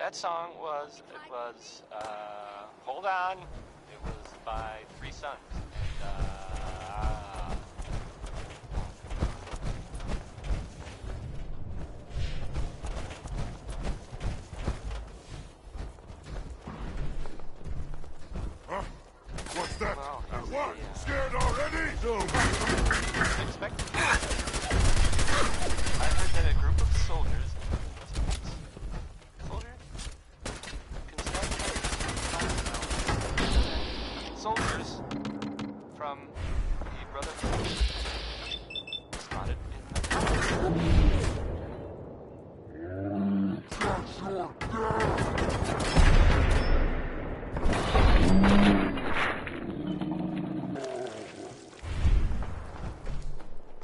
That song was, Hold On. It was by Three Sons. And, Huh? What's that? Well, What? Scared already? No. Unexpected. I heard that a group of soldiers from the Brotherhood spotted in the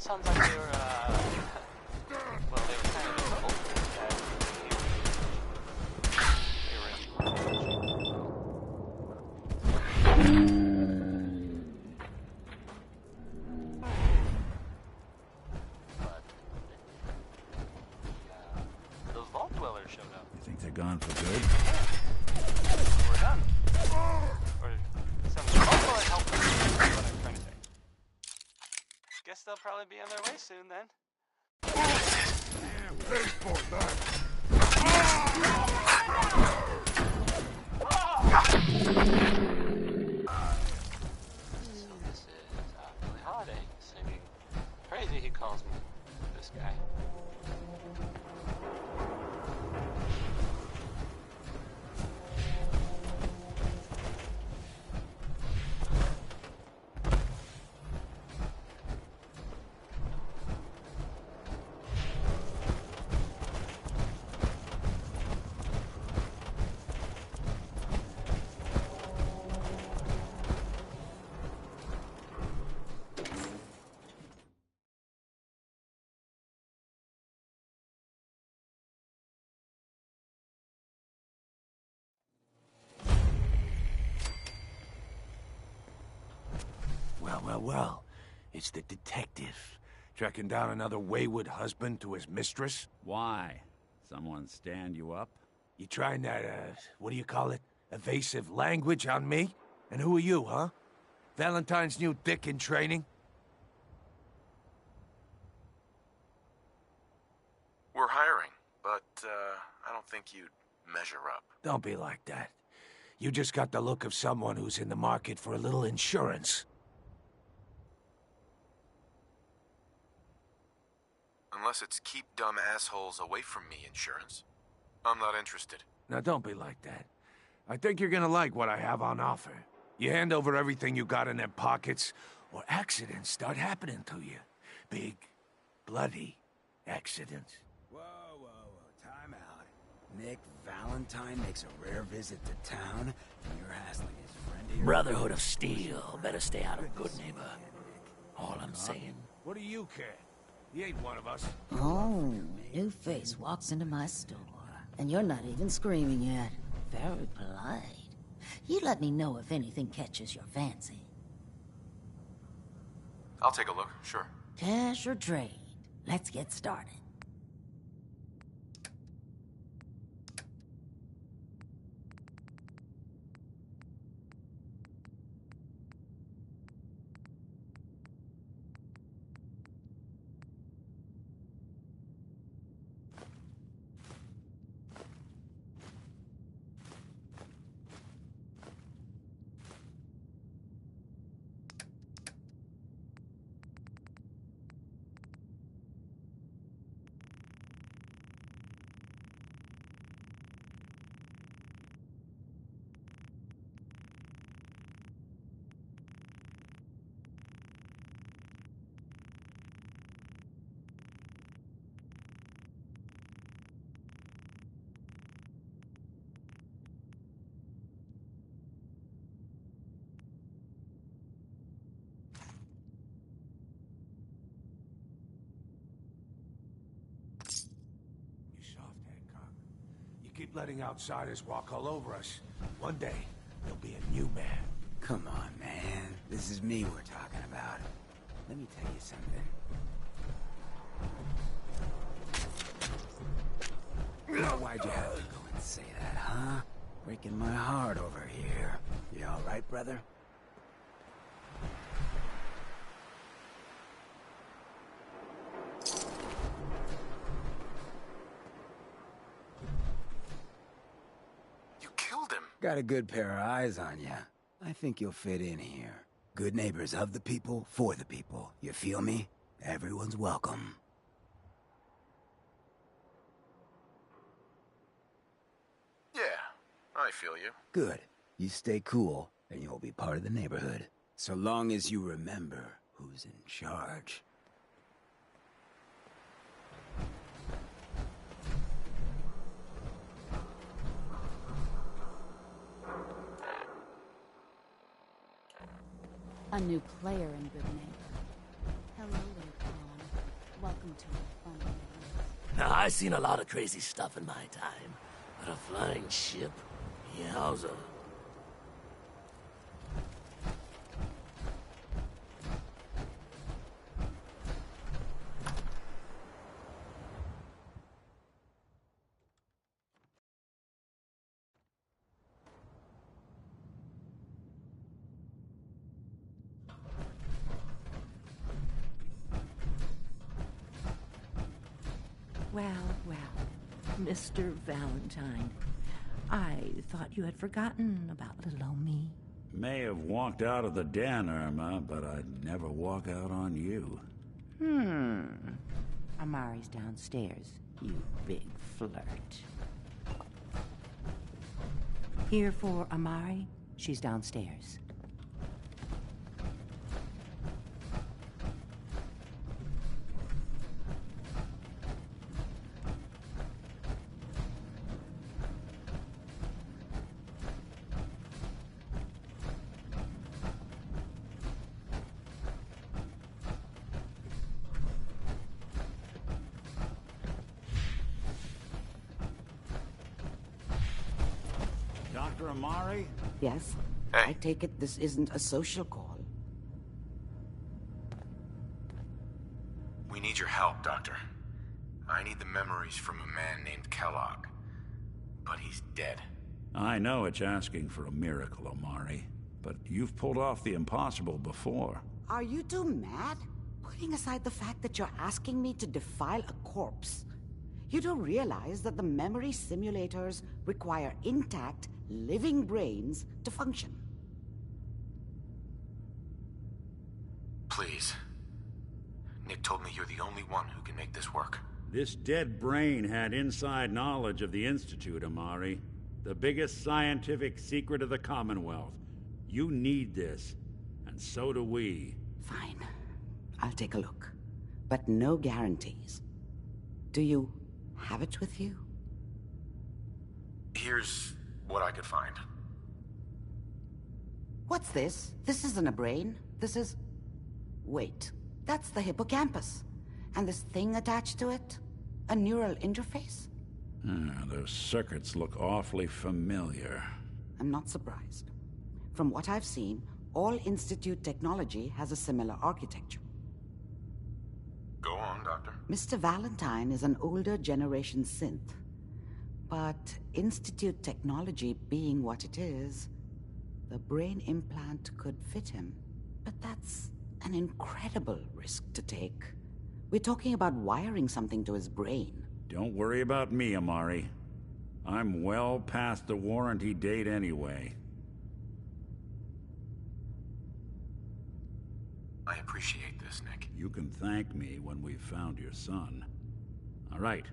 sounds like they were, well, they were kind of in trouble that they were in gone for good? We're done. Or some helpful is what I'm trying to say. Guess they'll probably be on their way soon then. Thanks for that. So this is Billie Holiday singing Crazy, he calls me, this guy. Well, it's the detective. Tracking down another wayward husband to his mistress? Why? Someone stand you up? You trying that, what do you call it? Evasive language on me? And who are you, huh? Valentine's new dick in training? We're hiring, but, I don't think you'd measure up. Don't be like that. You just got the look of someone who's in the market for a little insurance. Unless it's keep dumb assholes away from me insurance. I'm not interested. Now don't be like that. I think you're gonna like what I have on offer. You hand over everything you got in their pockets, or accidents start happening to you. Big, bloody accidents. Whoa, time out. Nick Valentine makes a rare visit to town, and you're hassling his friend here. Brotherhood of Steel. Better stay out of good neighbor. All I'm saying. What do you care? He ain't one of us. Oh, new face walks into my store. And you're not even screaming yet. Very polite. You let me know if anything catches your fancy. I'll take a look, sure. Cash or trade? Let's get started. Keep letting outsiders walk all over us. One day, there'll be a new man. Come on, man. This is me we're talking about. Let me tell you something. Why'd you have to go say that, huh? Breaking my heart over here. You all right, brother? You killed him. Got a good pair of eyes on ya. I think you'll fit in here. Good neighbors of the people, for the people. You feel me? Everyone's welcome. Yeah, I feel you. Good. You stay cool, and you'll be part of the neighborhood. So long as you remember who's in charge. A new player in Good Neighbor. Hello, little pawn. Welcome to our fun neighborhood. Now, I've seen a lot of crazy stuff in my time, but a flying ship? Yowza. Well, Mr. Valentine. I thought you had forgotten about little old me. May have walked out of the den, Irma, but I'd never walk out on you. Amari's downstairs, you big flirt. Here for Amari? She's downstairs. Dr. Amari? Yes? Hey. I take it this isn't a social call. We need your help, Doctor. I need the memories from a man named Kellogg. But he's dead. I know it's asking for a miracle, Amari, but you've pulled off the impossible before. Are you two mad? Putting aside the fact that you're asking me to defile a corpse, you do realize that the memory simulators require intact, living brains to function. Please. Nick told me you're the only one who can make this work. This dead brain had inside knowledge of the Institute, Amari. The biggest scientific secret of the Commonwealth. You need this, and so do we. Fine. I'll take a look. But no guarantees. Do you have it with you? Here's what I could find. What's this? This isn't a brain. This is... Wait. That's the hippocampus. And this thing attached to it? A neural interface? Those circuits look awfully familiar. I'm not surprised. From what I've seen, all Institute technology has a similar architecture. Go on, Doctor. Mr. Valentine is an older generation synth. But Institute technology being what it is, the brain implant could fit him. But that's an incredible risk to take. We're talking about wiring something to his brain. Don't worry about me, Amari. I'm well past the warranty date anyway. I appreciate this, Nick. You can thank me when we've found your son. All right,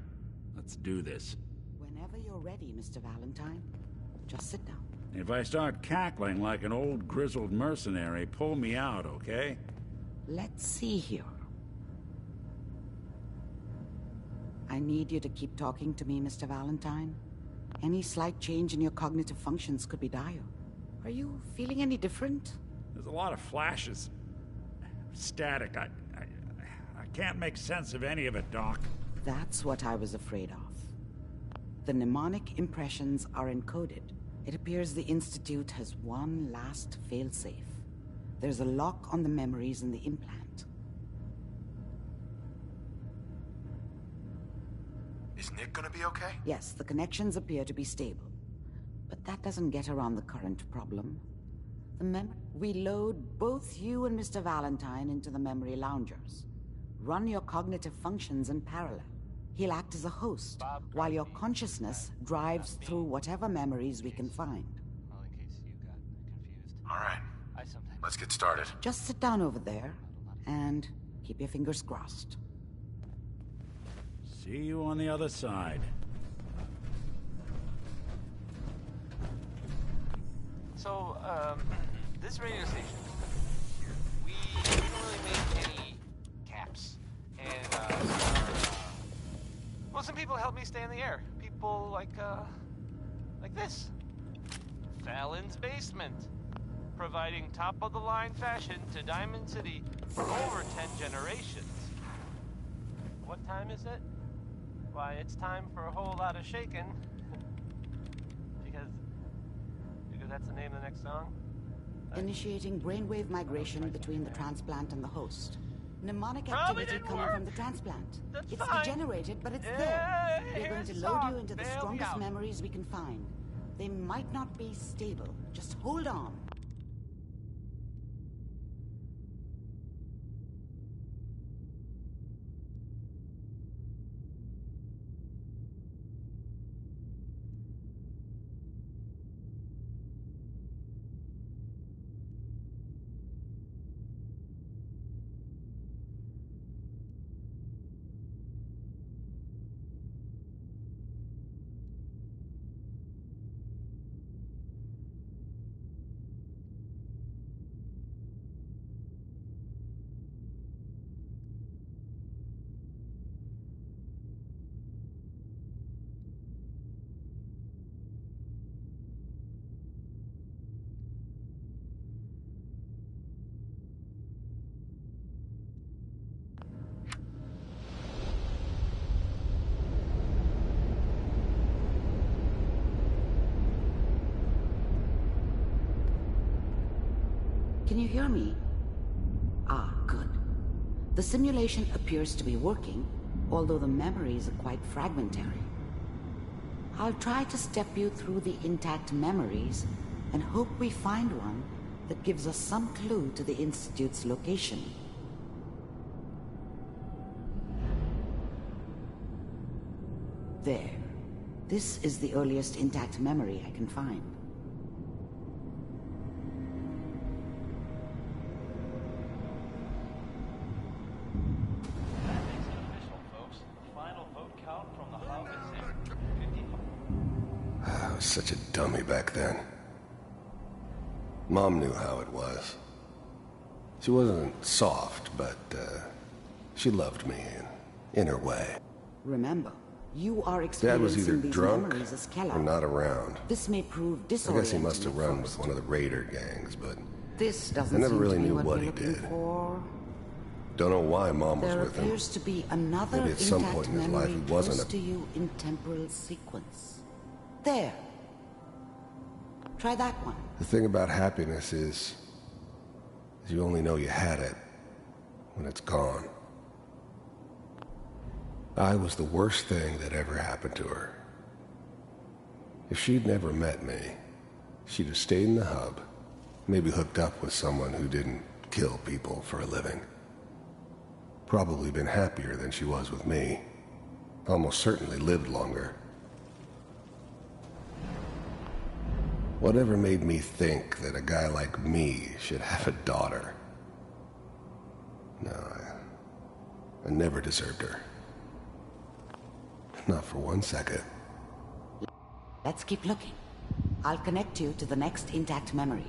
let's do this. Whenever you're ready, Mr. Valentine, just sit down. If I start cackling like an old grizzled mercenary, pull me out, okay? Let's see here. I need you to keep talking to me, Mr. Valentine. Any slight change in your cognitive functions could be dire. Are you feeling any different? There's a lot of flashes. Static. I can't make sense of any of it, Doc. That's what I was afraid of. The mnemonic impressions are encoded. It appears the Institute has one last failsafe. There's a lock on the memories in the implant. Is Nick gonna be okay? Yes, the connections appear to be stable. But that doesn't get around the current problem. We load both you and Mr. Valentine into the memory loungers. Run your cognitive functions in parallel. He'll act as a host, while your consciousness drives through whatever memories we can find. Well, in case you got confused. All right, I sometimes... let's get started. Just sit down over there, and keep your fingers crossed. See you on the other side. So, this radio station, we didn't really make any caps. And, well, some people helped me stay in the air. People like this. Fallon's Basement. Providing top-of-the-line fashion to Diamond City for over 10 generations. What time is it? Why, it's time for a whole lot of shaking. because that's the name of the next song. Initiating brainwave migration between the transplant and the host. Mnemonic Probably activity didn't coming work. from the transplant. That's It's fine. degenerated, but it's there. We're going Here's to the load song. you into the Bail me strongest out. memories we can find. They might not be stable. Just hold on. Can you hear me? Ah, good. The simulation appears to be working, although the memories are quite fragmentary. I'll try to step you through the intact memories and hope we find one that gives us some clue to the Institute's location. There. This is the earliest intact memory I can find. That makes it official, folks. The final vote count from the hub is in 55. I was such a dummy back then. Mom knew how it was. She wasn't soft, but she loved me in her way. Remember, you are Dad was experiencing either these drunk memories as or Kellogg. not around. This may prove I disorienting guess he must have at run with first. one of the raider gangs, but This doesn't I never seem really to be knew what what we're he looking did. for. don't know why Mom was There with him. appears to be another Maybe at some intact point in his life memory he wasn't close a- to you in temporal sequence. There. Try that one. The thing about happiness is you only know you had it when it's gone. I was the worst thing that ever happened to her. If she'd never met me, she'd have stayed in the hub, maybe hooked up with someone who didn't kill people for a living. Probably been happier than she was with me. Almost certainly lived longer. Whatever made me think that a guy like me should have a daughter? No, I never deserved her. Not for 1 second. Let's keep looking. I'll connect you to the next intact memory.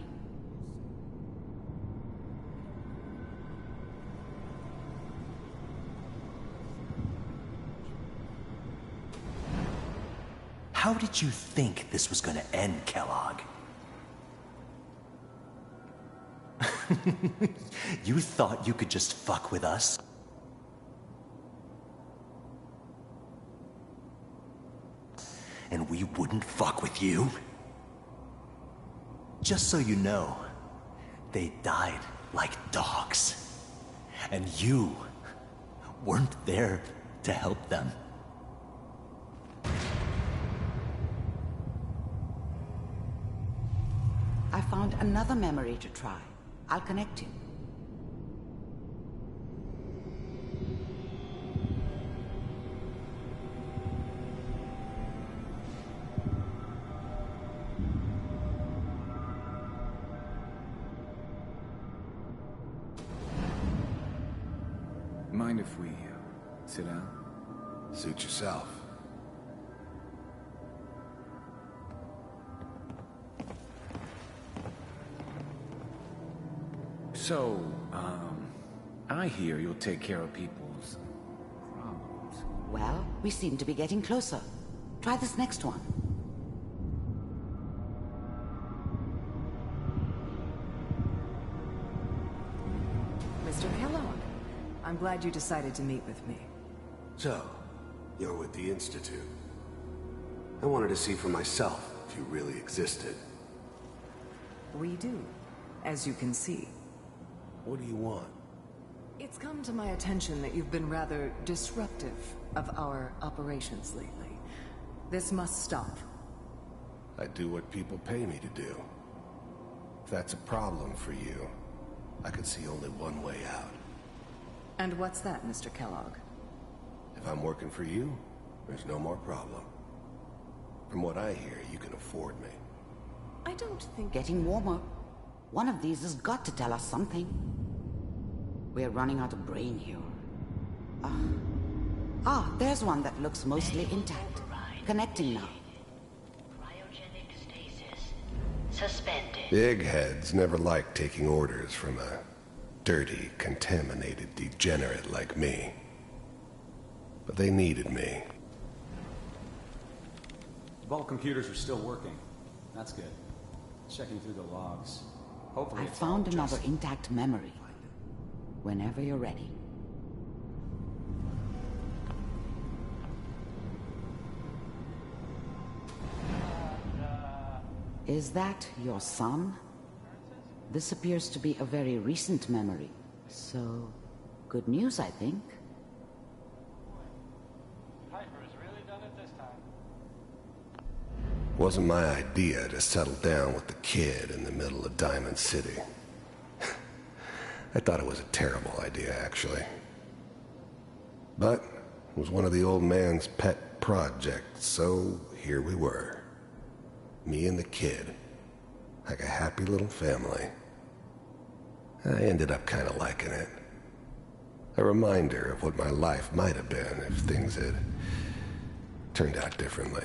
How did you think this was gonna end, Kellogg? You thought you could just fuck with us? And we wouldn't fuck with you? Just so you know, they died like dogs. And you weren't there to help them. found another memory to try. I'll connect you. Mind if we sit down? Suit yourself. So, I hear you'll take care of people's problems. Well, we seem to be getting closer. Try this next one. Mr. Kellogg, I'm glad you decided to meet with me. So, you're with the Institute. I wanted to see for myself if you really existed. We do, as you can see. What do you want? It's come to my attention that you've been rather disruptive of our operations lately. This must stop. I do what people pay me to do. If that's a problem for you, I could see only one way out. And what's that, Mr. Kellogg? If I'm working for you, there's no more problem. From what I hear, you can afford me. I don't think... Getting warmer. One of these has got to tell us something. We're running out of brain here. There's one that looks mostly intact. Connecting now. Cryogenic stasis. Suspended. Big heads never liked taking orders from a dirty, contaminated degenerate like me. But they needed me. The vault computers are still working. That's good. Checking through the logs. Hopefully I it's all found another just... intact memory. Whenever you're ready. Is that your son? This appears to be a very recent memory. So, good news, I think. Wasn't my idea to settle down with the kid in the middle of Diamond City. I thought it was a terrible idea, actually. But it was one of the old man's pet projects, so here we were. Me and the kid. Like a happy little family. I ended up kind of liking it. A reminder of what my life might have been if things had turned out differently.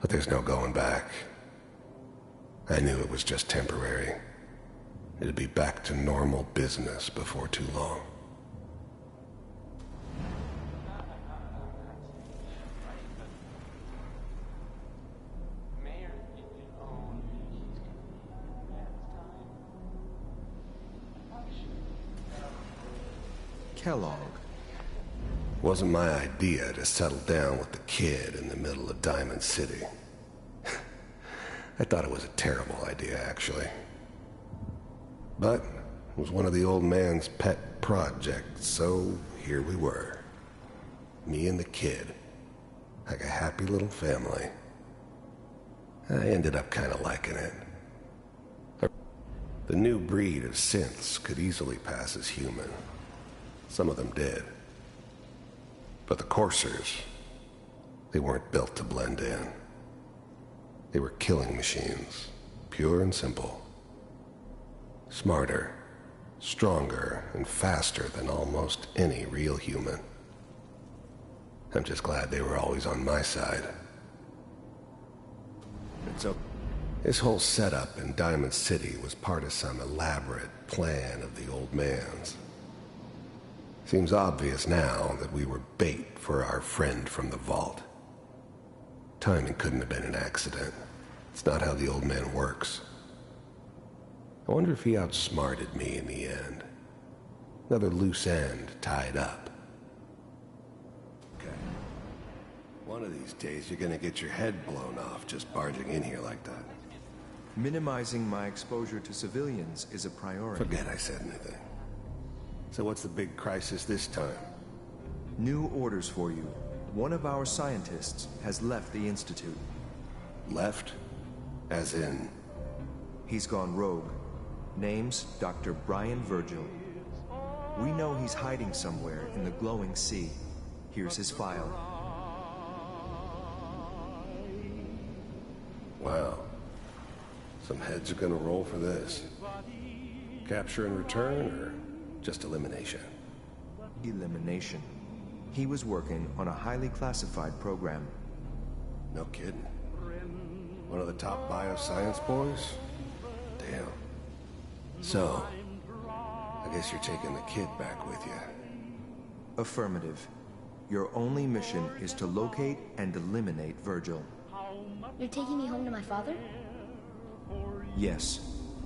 But there's no going back. I knew it was just temporary. It'd be back to normal business before too long. Kellogg. Wasn't my idea to settle down with the kid in the middle of Diamond City. I thought it was a terrible idea, actually. But it was one of the old man's pet projects, so here we were. Me and the kid. Like a happy little family. I ended up kind of liking it. The new breed of synths could easily pass as human. Some of them did. But the coursers, they weren't built to blend in. They were killing machines, pure and simple. Smarter, stronger, and faster than almost any real human. I'm just glad they were always on my side. This whole setup in Diamond City was part of some elaborate plan of the old man's. Seems obvious now that we were bait for our friend from the vault. Timing couldn't have been an accident. It's not how the old man works. I wonder if he outsmarted me in the end. Another loose end tied up. Okay. One of these days you're gonna get your head blown off just barging in here like that. Minimizing my exposure to civilians is a priority. Forget I said anything. So what's the big crisis this time? New orders for you. One of our scientists has left the Institute. Left? As in? He's gone rogue. Name's Dr. Brian Virgil. We know he's hiding somewhere in the glowing sea. Here's his file. Wow. Some heads are gonna roll for this. Capture and return, or just elimination? Elimination. He was working on a highly classified program. No kidding. One of the top bioscience boys? Damn. So, I guess you're taking the kid back with you. Affirmative. Your only mission is to locate and eliminate Virgil. You're taking me home to my father? Yes.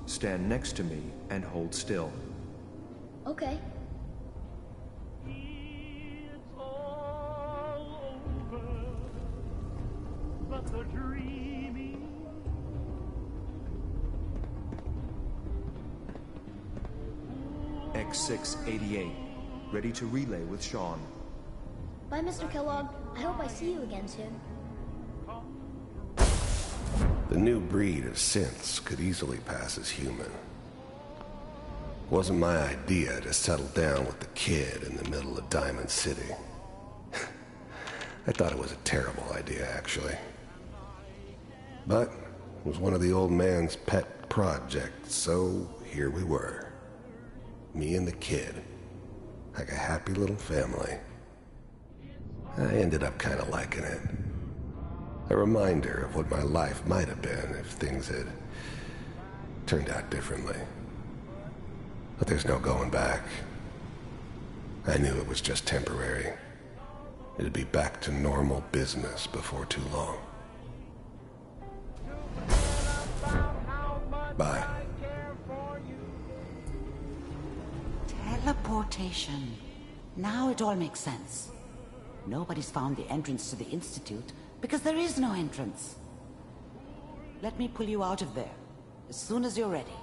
Stand next to me and hold still. Okay. X688, ready to relay with Sean. Bye, Mr. Kellogg. I hope I see you again soon. The new breed of synths could easily pass as human. Wasn't my idea to settle down with the kid in the middle of Diamond City. I thought it was a terrible idea, actually. But it was one of the old man's pet projects, so here we were. Me and the kid. Like a happy little family. I ended up kind of liking it. A reminder of what my life might have been if things had turned out differently. But there's no going back. I knew it was just temporary. It'd be back to normal business before too long. Bye. Teleportation. Now it all makes sense. Nobody's found the entrance to the Institute because there is no entrance. Let me pull you out of there as soon as you're ready.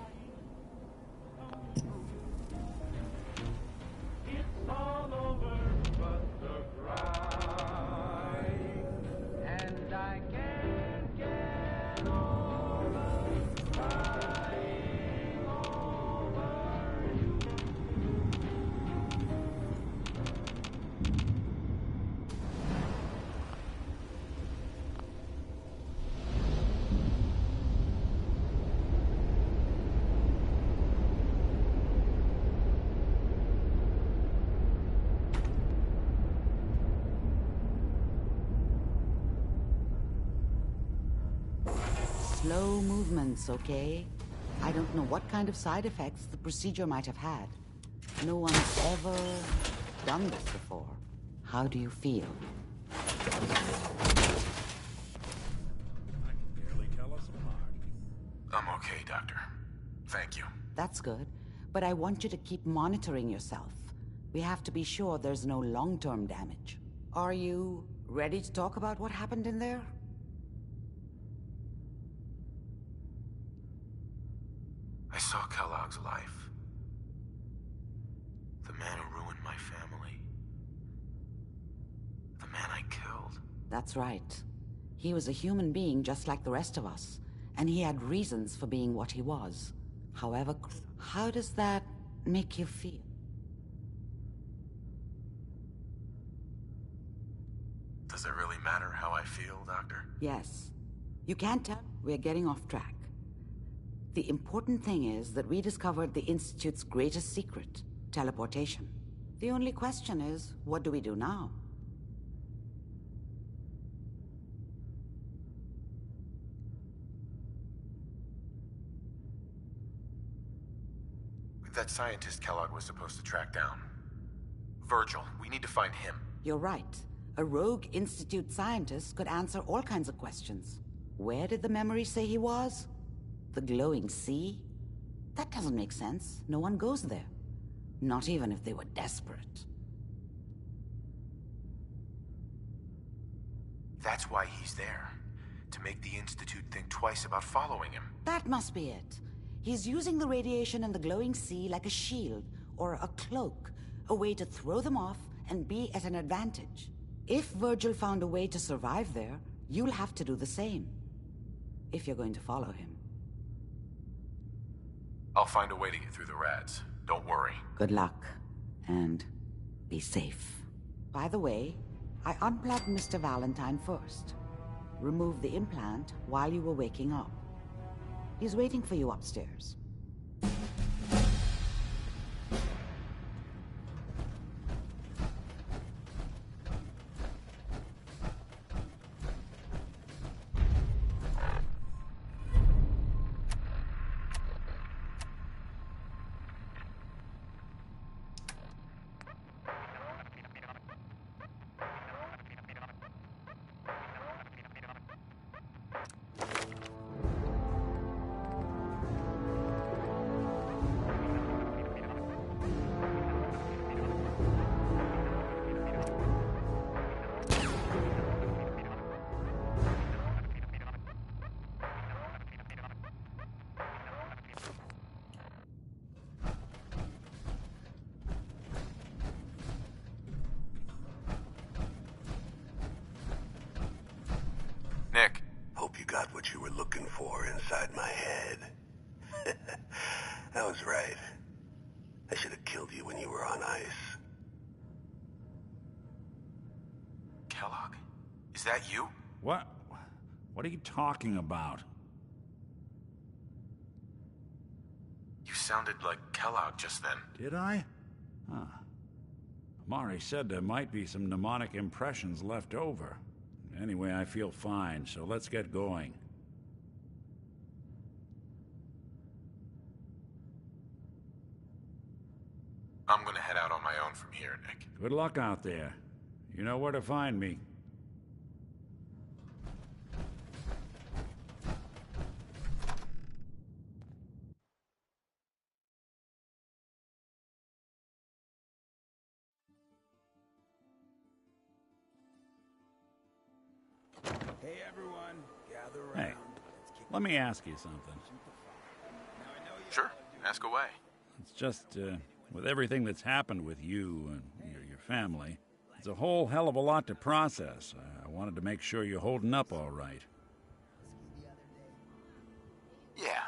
Slow movements, okay? I don't know what kind of side effects the procedure might have had. No one's ever done this before. How do you feel? I'm okay, Doctor. Thank you. That's good, but I want you to keep monitoring yourself. We have to be sure there's no long-term damage. Are you ready to talk about what happened in there? I saw Kellogg's life. The man who ruined my family. The man I killed. That's right. He was a human being just like the rest of us, and he had reasons for being what he was. However, how does that make you feel? Does it really matter how I feel, Doctor? Yes. You can't tell. We're getting off track. The important thing is that we discovered the Institute's greatest secret, teleportation. The only question is, what do we do now? That scientist Kellogg was supposed to track down. Virgil, we need to find him. You're right. A rogue Institute scientist could answer all kinds of questions. Where did the memory say he was? The glowing sea? That doesn't make sense. No one goes there. Not even if they were desperate. That's why he's there. To make the Institute think twice about following him. That must be it. He's using the radiation and the glowing sea like a shield, or a cloak, a way to throw them off and be at an advantage. If Virgil found a way to survive there, you'll have to do the same. If you're going to follow him. I'll find a way to get through the rats. Don't worry. Good luck. And be safe. By the way, I unplugged Mr. Valentine first. Removed the implant while you were waking up. He's waiting for you upstairs. Nick. Hope you got what you were looking for inside my head. I was right. I should have killed you when you were on ice. Kellogg? Is that you? What? What are you talking about? You sounded like Kellogg just then. Did I? Huh. Amari said there might be some mnemonic impressions left over. Anyway, I feel fine, so let's get going. I'm gonna head out on my own from here, Nick. Good luck out there. You know where to find me. Hey everyone, gather around. Hey, let me ask you something. Sure, ask away. It's just, with everything that's happened with you and your family, it's a whole hell of a lot to process. I wanted to make sure you're holding up all right. Yeah,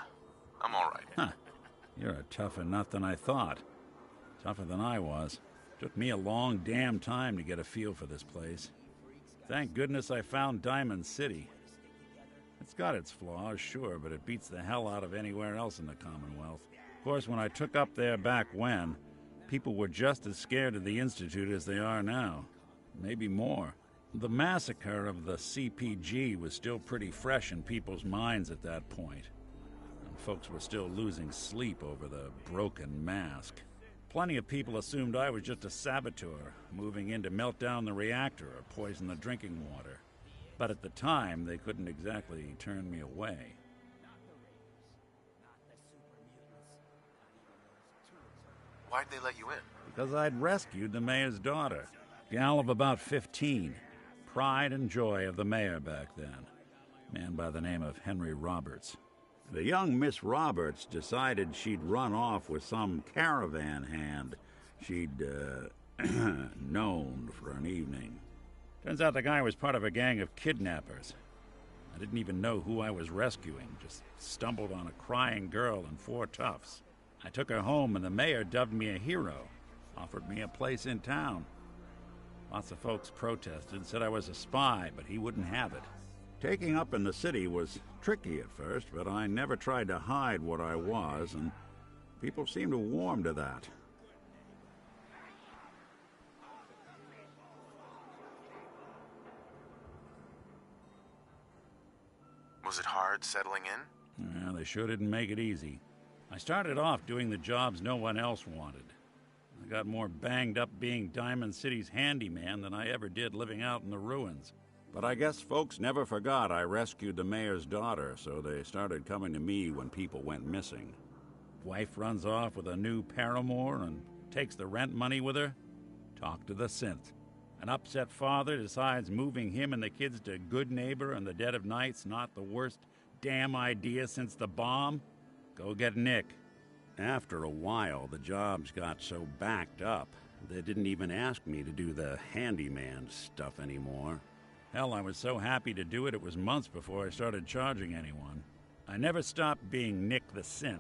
I'm all right. Huh. You're a tougher nut than I thought. Tougher than I was. Took me a long damn time to get a feel for this place. Thank goodness I found Diamond City. It's got its flaws, sure, but it beats the hell out of anywhere else in the Commonwealth. Of course, when I took up there back when, people were just as scared of the Institute as they are now. Maybe more. The massacre of the CPG was still pretty fresh in people's minds at that point, and folks were still losing sleep over the broken mask. Plenty of people assumed I was just a saboteur, moving in to melt down the reactor or poison the drinking water. But at the time, they couldn't exactly turn me away. Why'd they let you in? Because I'd rescued the mayor's daughter, gal of about 15. Pride and joy of the mayor back then. Man by the name of Henry Roberts. The young Miss Roberts decided she'd run off with some caravan hand she'd, known for an evening. Turns out the guy was part of a gang of kidnappers. I didn't even know who I was rescuing, just stumbled on a crying girl and 4 toughs. I took her home and the mayor dubbed me a hero, offered me a place in town. Lots of folks protested, said I was a spy, but he wouldn't have it. Taking up in the city was tricky at first, but I never tried to hide what I was, and people seemed to warm to that. Was it hard settling in? Yeah, they sure didn't make it easy. I started off doing the jobs no one else wanted. I got more banged up being Diamond City's handyman than I ever did living out in the ruins. But I guess folks never forgot I rescued the mayor's daughter, so they started coming to me when people went missing. Wife runs off with a new paramour and takes the rent money with her. Talk to the synth. An upset father decides moving him and the kids to Good Neighbor in the dead of night's not the worst damn idea since the bomb. Go get Nick. After a while, the jobs got so backed up, they didn't even ask me to do the handyman stuff anymore. Hell, I was so happy to do it, it was months before I started charging anyone. I never stopped being Nick the Synth,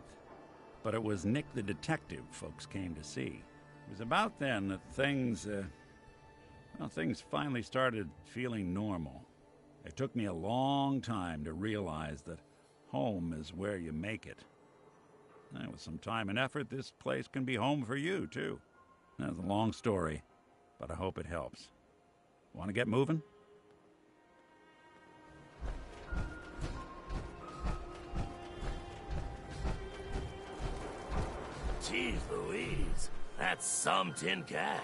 but it was Nick the Detective folks came to see. It was about then that things finally started feeling normal. It took me a long time to realize that home is where you make it. And with some time and effort, this place can be home for you, too. That's a long story, but I hope it helps. Want to get moving? Jeez Louise, that's some tin can.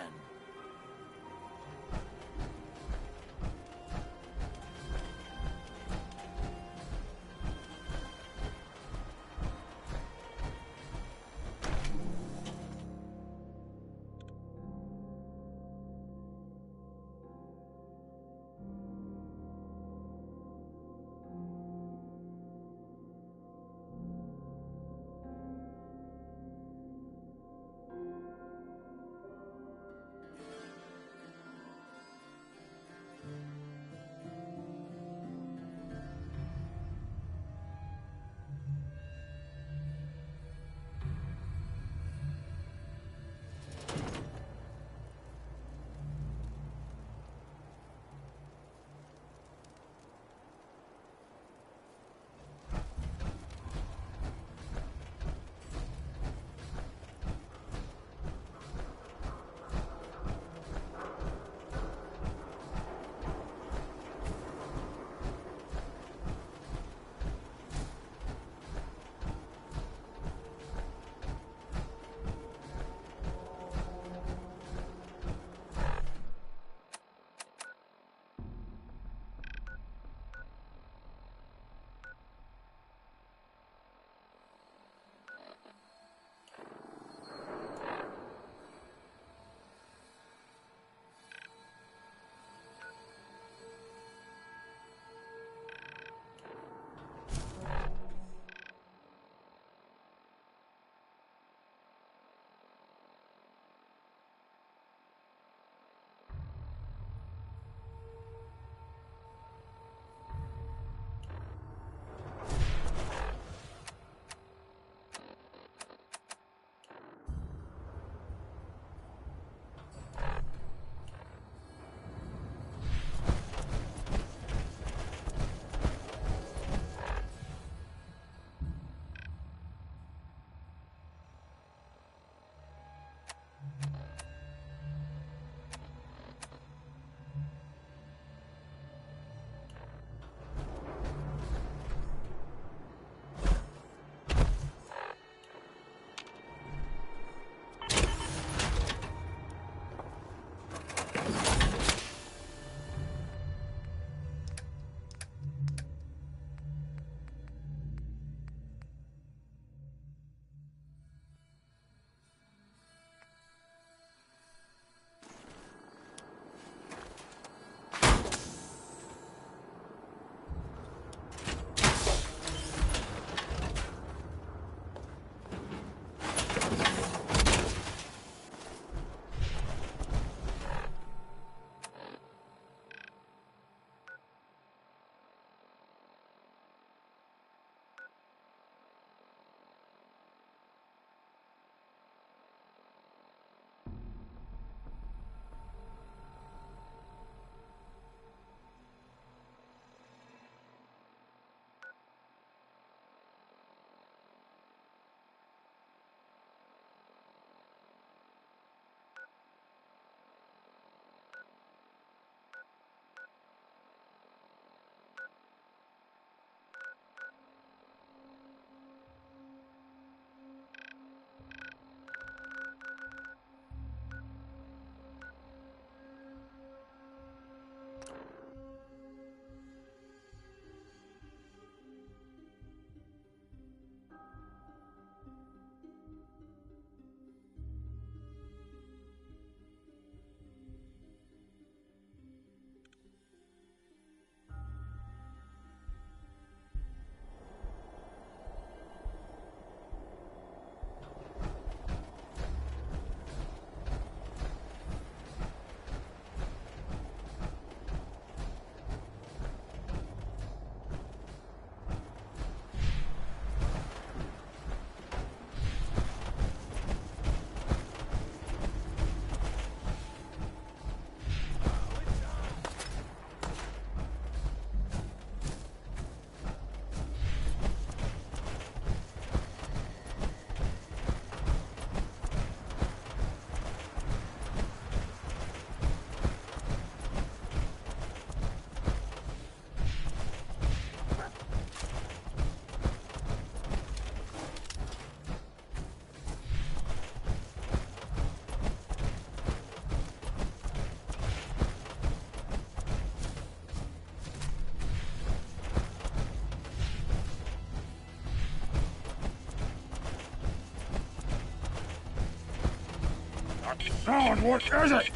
Now and what is it?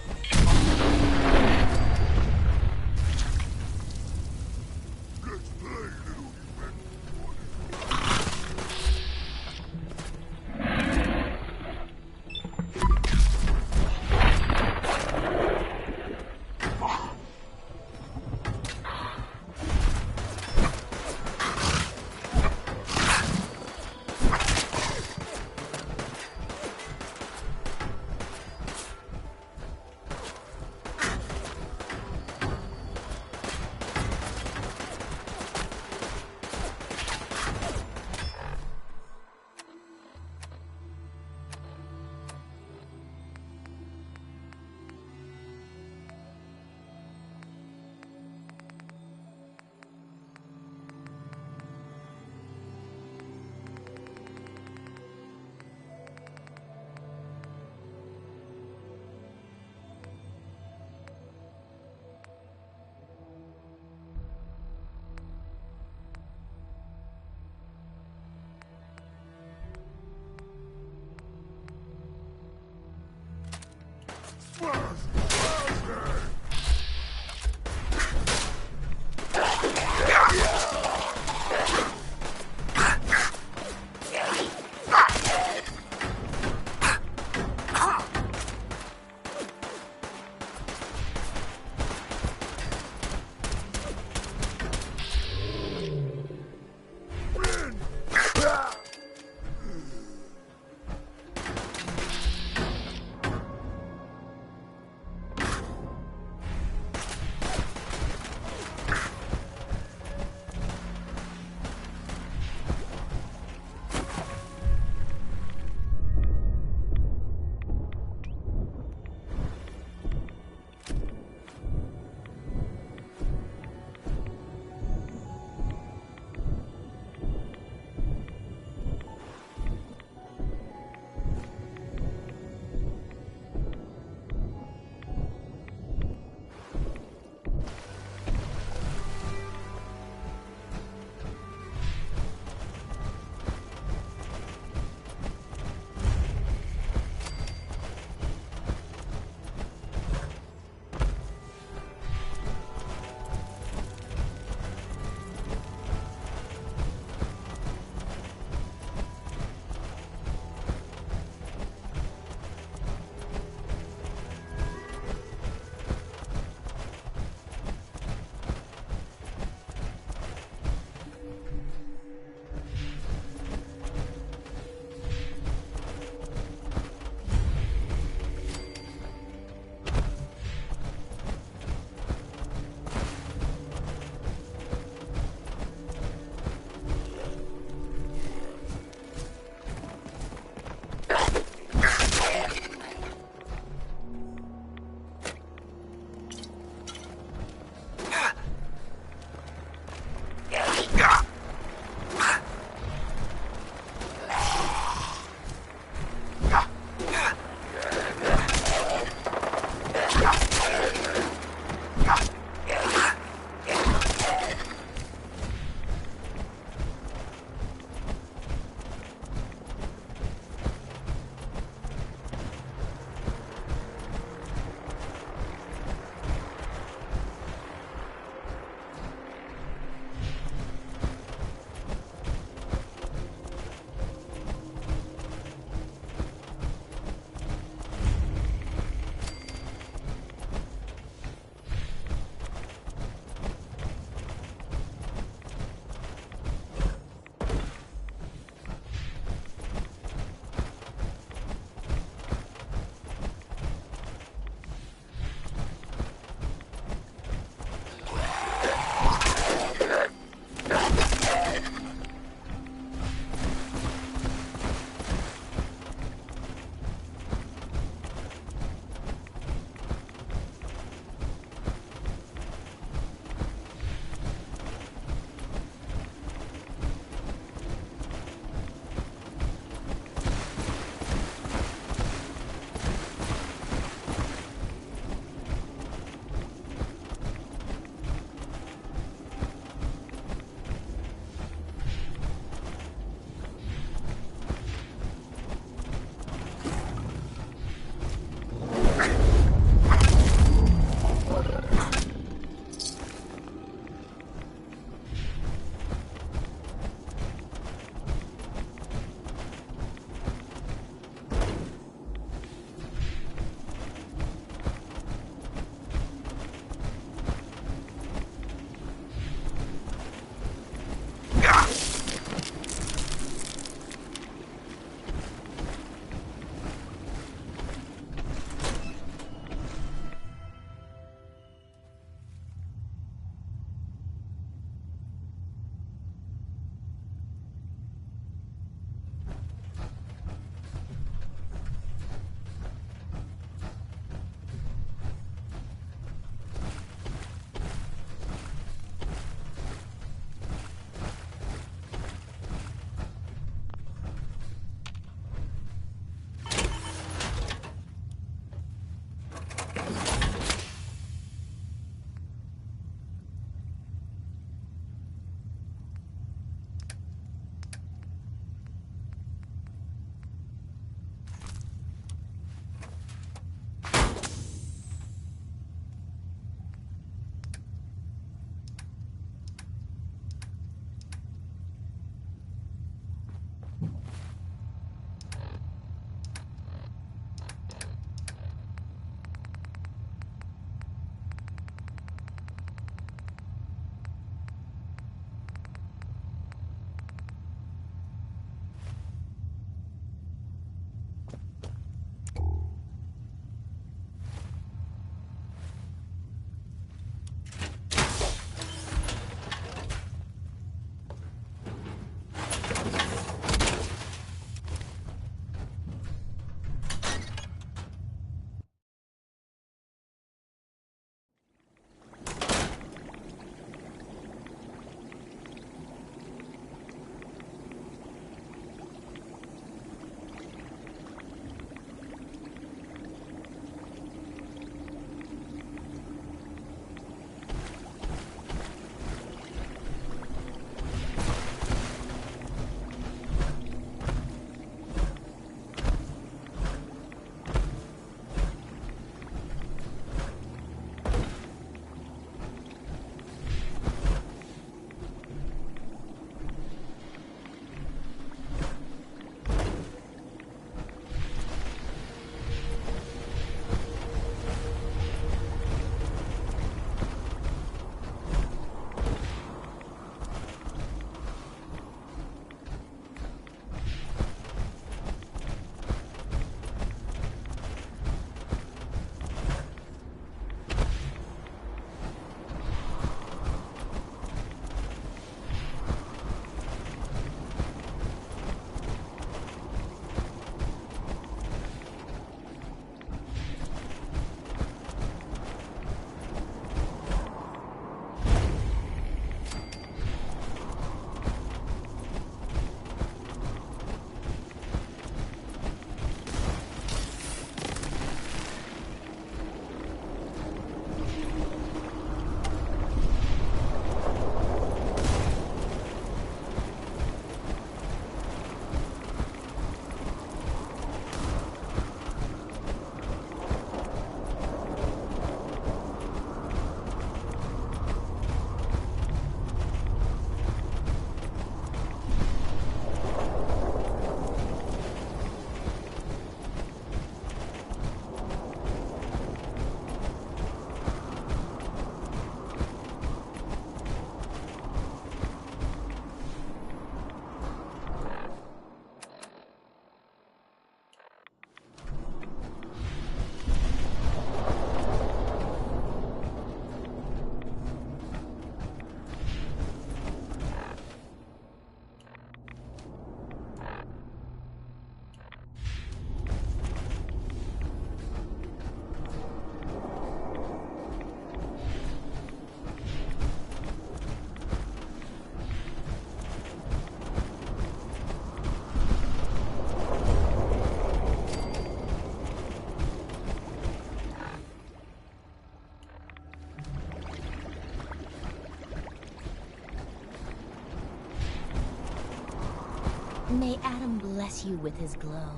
May Adam bless you with his glow.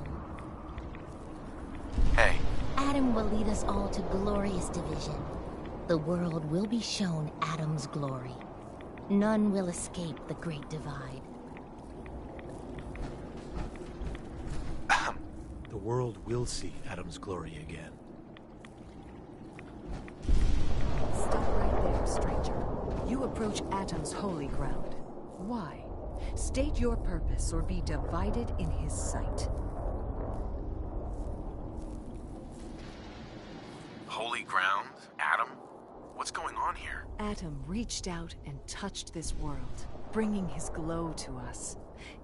Hey. Adam will lead us all to glorious division. The world will be shown Adam's glory. None will escape the Great Divide. The world will see Adam's glory again. Stop right there, stranger. You approach Atom's holy ground. Why? State your purpose or be divided in his sight. Holy ground? Adam? What's going on here? Atom reached out and touched this world, bringing his glow to us.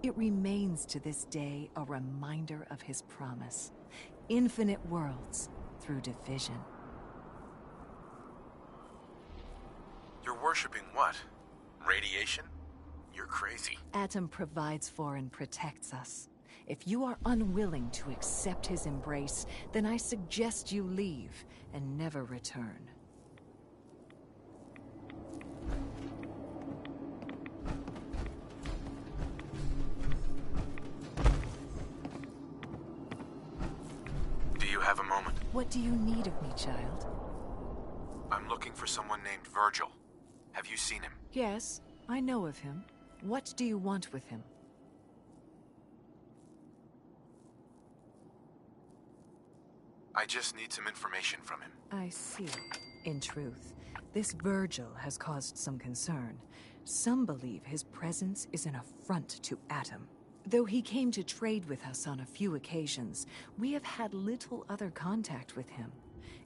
It remains to this day a reminder of his promise. Infinite worlds through division. You're worshipping what? Radiation? You're crazy. Atom provides for and protects us. If you are unwilling to accept his embrace, then I suggest you leave and never return. Do you have a moment? What do you need of me, child? I'm looking for someone named Virgil. Have you seen him? Yes, I know of him. What do you want with him? I just need some information from him. I see. In truth, this Virgil has caused some concern. Some believe his presence is an affront to Atom. Though he came to trade with us on a few occasions, we have had little other contact with him.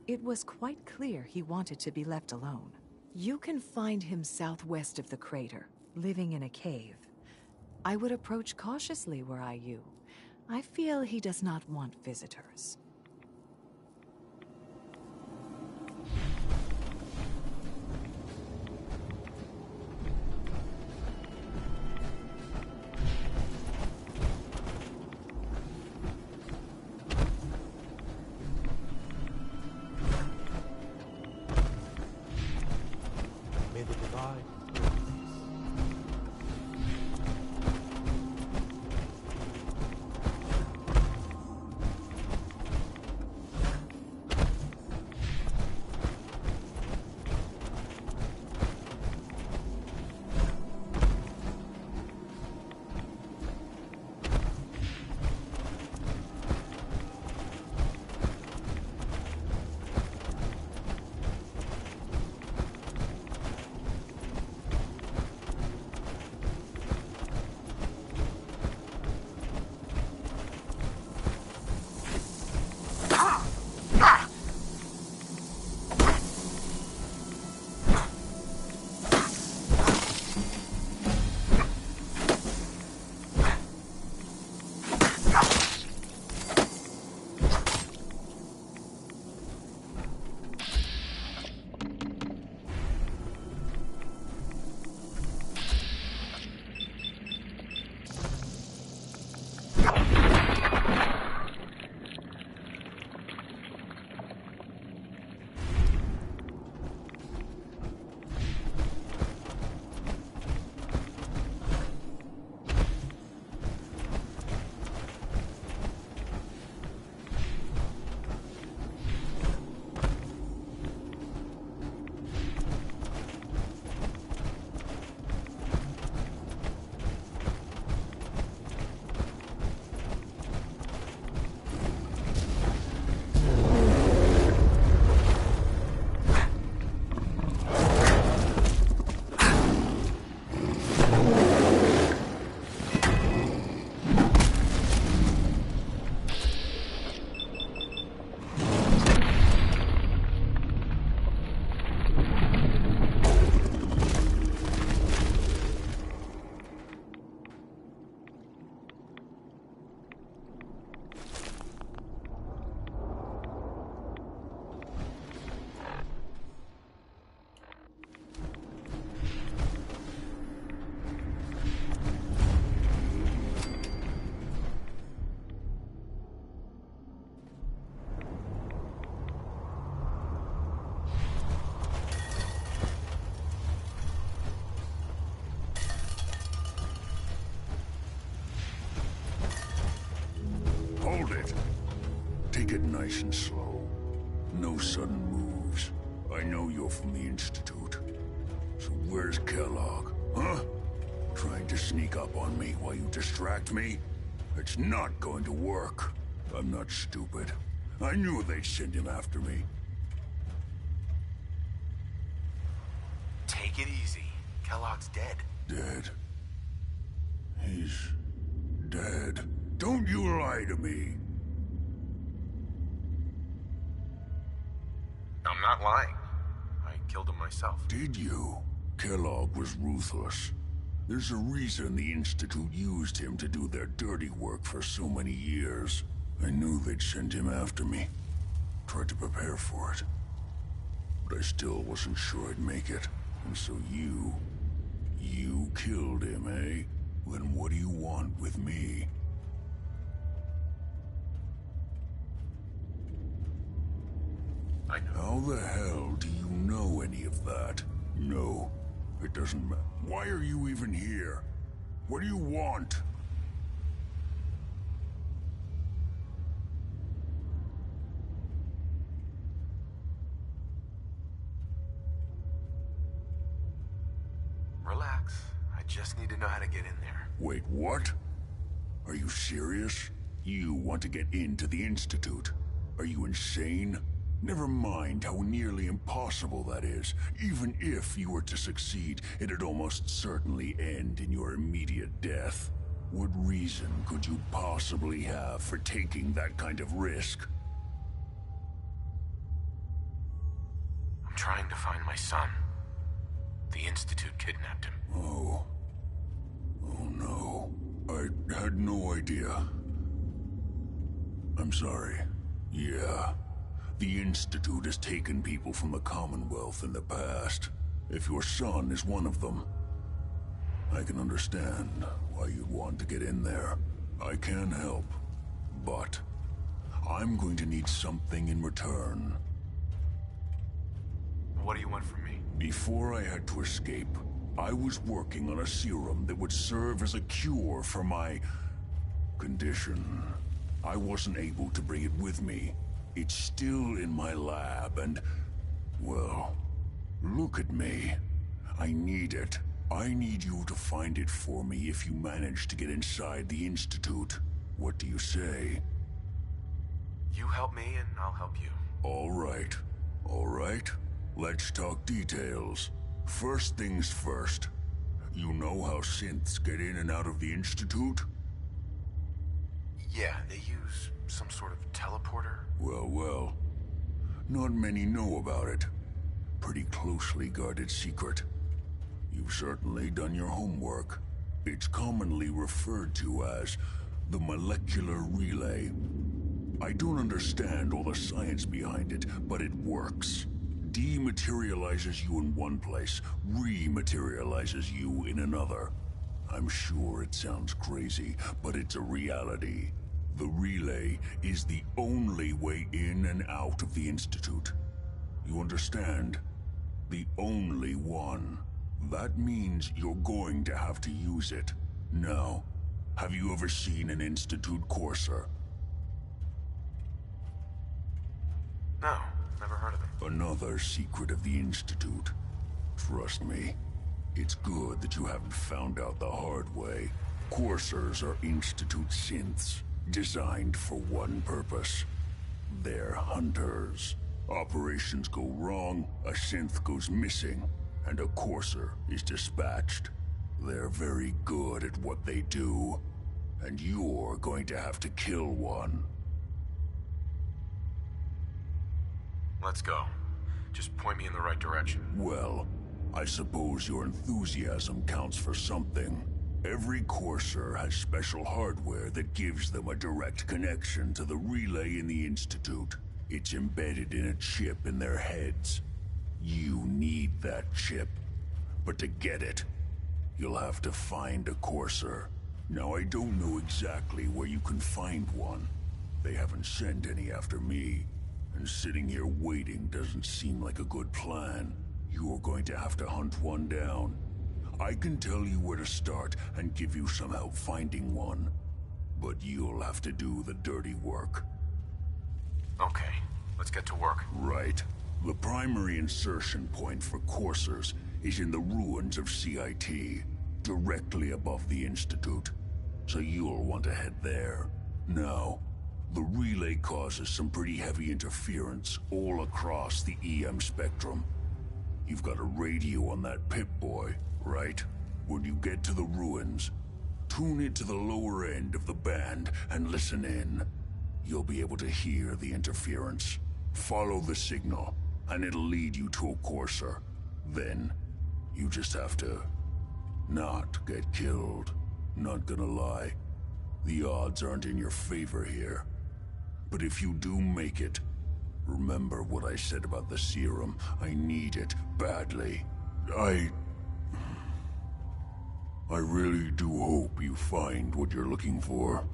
It was quite clear he wanted to be left alone. You can find him southwest of the crater, living in a cave. I would approach cautiously were I you. I feel he does not want visitors. May the divide. Take it nice and slow. No sudden moves. I know you're from the Institute. So where's Kellogg, huh? Trying to sneak up on me while you distract me? It's not going to work. I'm not stupid. I knew they'd send him after me. Take it easy. Kellogg's dead. Dead? He's dead. Don't you lie to me. I'm not lying. I killed him myself. Did you? Kellogg was ruthless. There's a reason the Institute used him to do their dirty work for so many years. I knew they'd send him after me. Tried to prepare for it. But I still wasn't sure I'd make it. And so you killed him, eh? Then what do you want with me? I know. How the hell do you know any of that? No, it doesn't matter. Why are you even here? What do you want? Relax. I just need to know how to get in there. Wait, what? Are you serious? You want to get into the Institute? Are you insane? Never mind how nearly impossible that is. Even if you were to succeed, it'd almost certainly end in your immediate death. What reason could you possibly have for taking that kind of risk? I'm trying to find my son. The Institute kidnapped him. Oh. Oh no. I had no idea. I'm sorry. Yeah. The Institute has taken people from the Commonwealth in the past. If your son is one of them, I can understand why you'd want to get in there. I can help, but I'm going to need something in return. What do you want from me? Before I had to escape, I was working on a serum that would serve as a cure for my condition. I wasn't able to bring it with me. It's still in my lab and, well, look at me. I need it. I need you to find it for me if you manage to get inside the Institute. What do you say? You help me and I'll help you. All right. All right. Let's talk details. First things first. You know how synths get in and out of the Institute? Yeah, they use some sort of teleporter. Well. Not many know about it. Pretty closely guarded secret. You've certainly done your homework. It's commonly referred to as the molecular relay. I don't understand all the science behind it, but it works. Dematerializes you in one place, rematerializes you in another. I'm sure it sounds crazy, but it's a reality. The relay is the only way in and out of the Institute. You understand? The only one. That means you're going to have to use it. Now, have you ever seen an Institute courser? No, never heard of it. Another secret of the Institute. Trust me, it's good that you haven't found out the hard way. Coursers are Institute synths, designed for one purpose. They're hunters. Operations go wrong, a synth goes missing, and a courser is dispatched. They're very good at what they do, and you're going to have to kill one. Let's go. Just point me in the right direction. Well, I suppose your enthusiasm counts for something. Every courser has special hardware that gives them a direct connection to the relay in the Institute. It's embedded in a chip in their heads. You need that chip. But to get it, you'll have to find a courser. Now, I don't know exactly where you can find one. They haven't sent any after me. And sitting here waiting doesn't seem like a good plan. You're going to have to hunt one down. I can tell you where to start and give you some help finding one. But you'll have to do the dirty work. Let's get to work. Right. The primary insertion point for coursers is in the ruins of CIT, directly above the Institute. So you'll want to head there. Now, the relay causes some pretty heavy interference all across the EM spectrum. You've got a radio on that Pip-Boy, right? When you get to the ruins, tune it to the lower end of the band and listen in. You'll be able to hear the interference. Follow the signal, and it'll lead you to a courser. Then, you just have to not get killed. Not gonna lie, the odds aren't in your favor here. But if you do make it, remember what I said about the serum. I need it badly. I really do hope you find what you're looking for.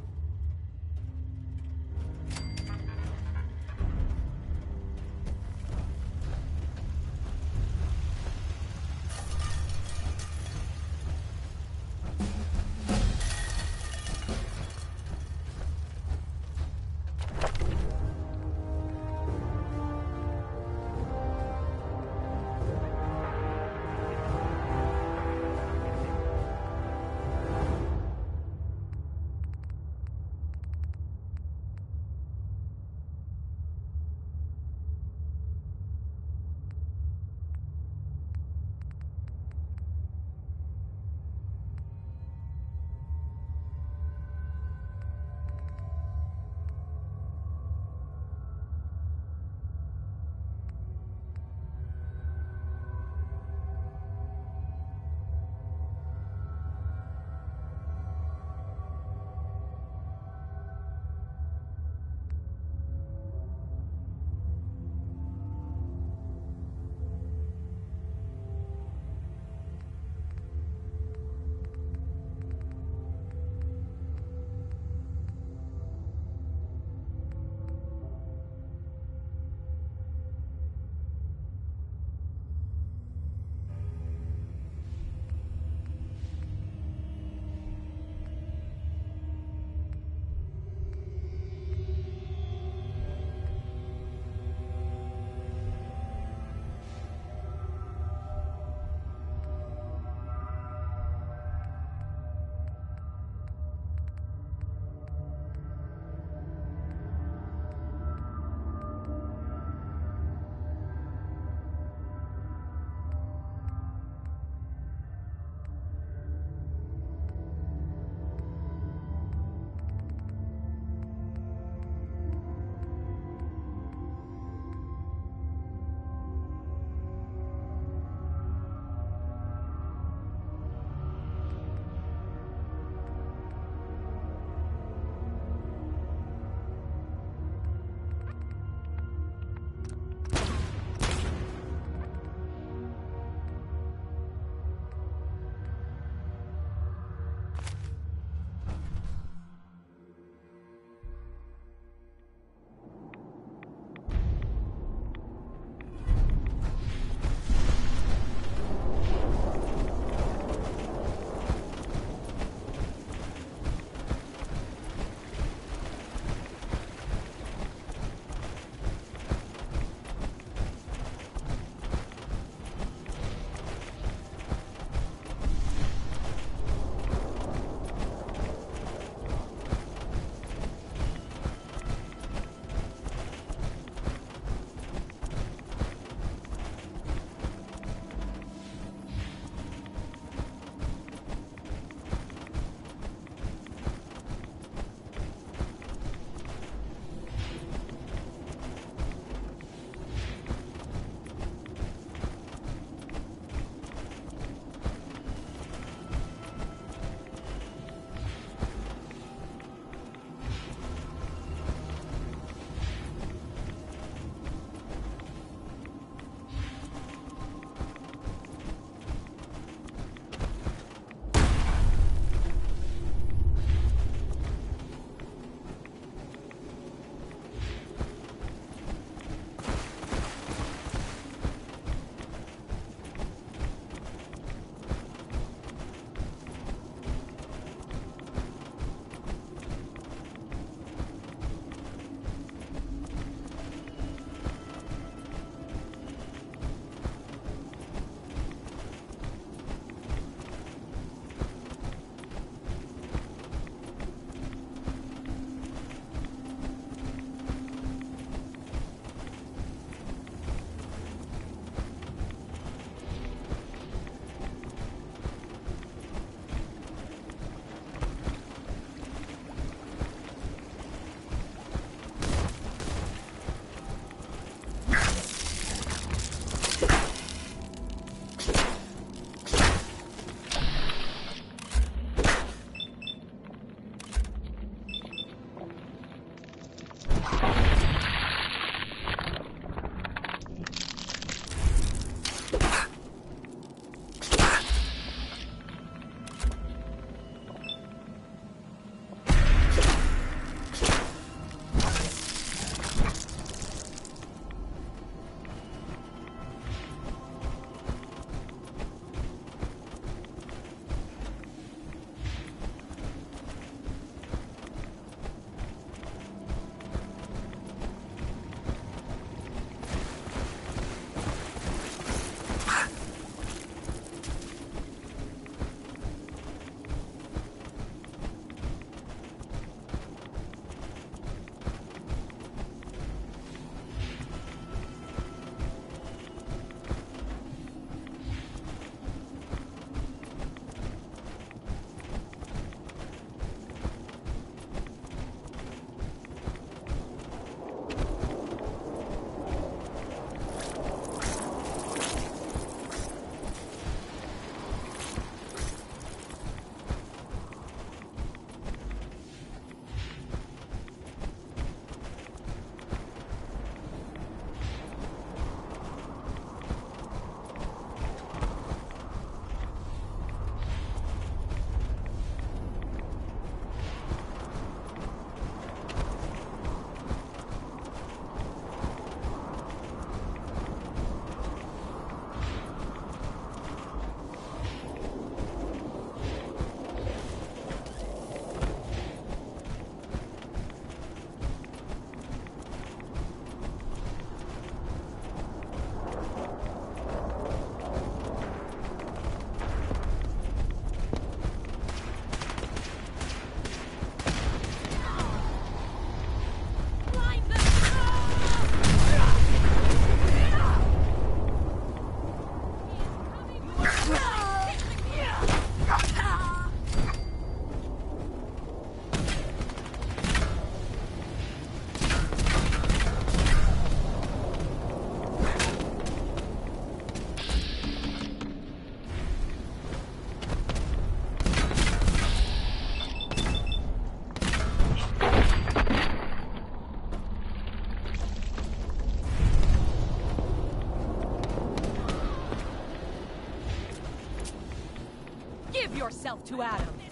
yourself to Adam.